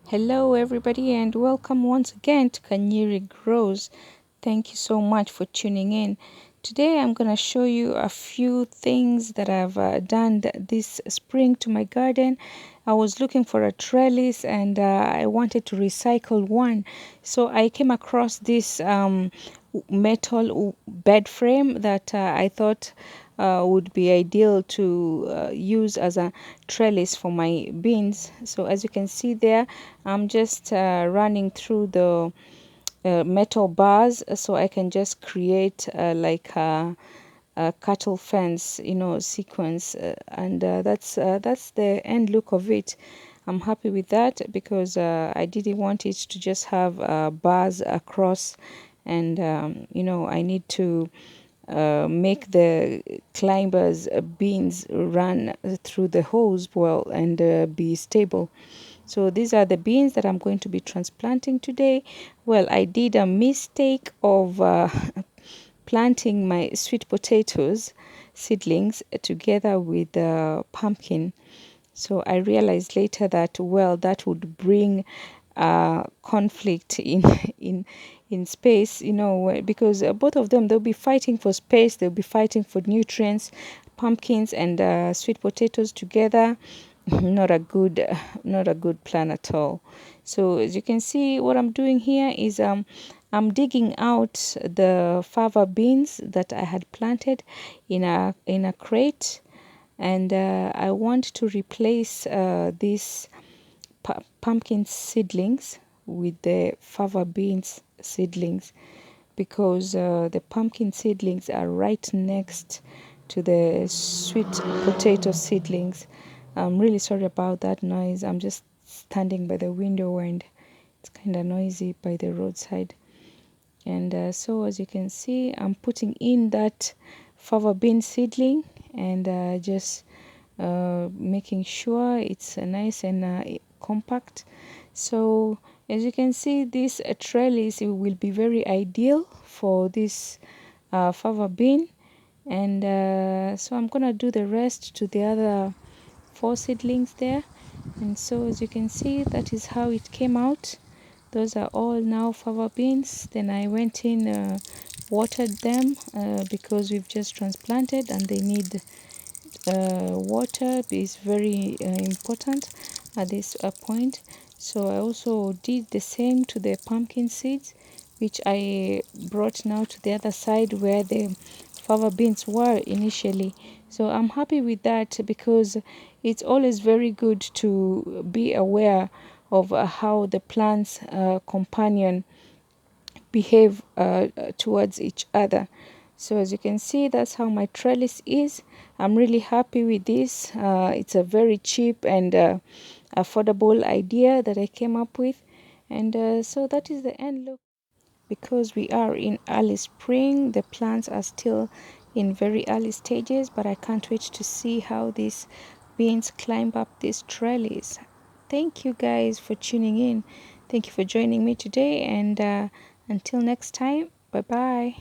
Hello everybody and welcome once again to Kanyiri Grows. Thank you so much for tuning in. Today I'm going to show you a few things that I've done this spring to my garden. I was looking for a trellis and I wanted to recycle one. So I came across this metal bed frame that I thought would be ideal to use as a trellis for my beans. So as you can see there, I'm just running through the metal bars so I can just create like a cattle fence, sequence, and that's the end look of it. I'm happy with that because I didn't want it to just have bars across, and I need to make the climbers beans run through the hose well and be stable. So these are the beans that I'm going to be transplanting today. Well, I did a mistake of planting my sweet potatoes seedlings together with the pumpkin. So I realized later that, well, that would bring conflict in in in space, because both of them, they'll be fighting for space, they'll be fighting for nutrients. Pumpkins and sweet potatoes together, not a good plan at all. So as you can see, what I'm doing here is I'm digging out the fava beans that I had planted in a crate, and I want to replace these pumpkin seedlings with the fava beans seedlings, because the pumpkin seedlings are right next to the sweet potato seedlings. I'm really sorry about that noise. I'm just standing by the window and it's kind of noisy by the roadside. And so as you can see, I'm putting in that fava bean seedling and just making sure it's nice and compact. So as you can see, this trellis, it will be very ideal for this fava bean. And so I'm gonna do the rest to the other 4 seedlings there. And so as you can see, that is how it came out. Those are all now fava beans. Then I went in, watered them because we've just transplanted and they need water is very important at this point. So I also did the same to the pumpkin seeds, which I brought now to the other side where the fava beans were initially. So I'm happy with that because it's always very good to be aware of how the plants companion behave towards each other. So as you can see, that's how my trellis is. I'm really happy with this. It's a very cheap and affordable idea that I came up with. And so that is the end look. Because we are in early spring, the plants are still in very early stages, but I can't wait to see how these beans climb up this trellis. Thank you guys for tuning in. Thank you for joining me today, and until next time, bye bye.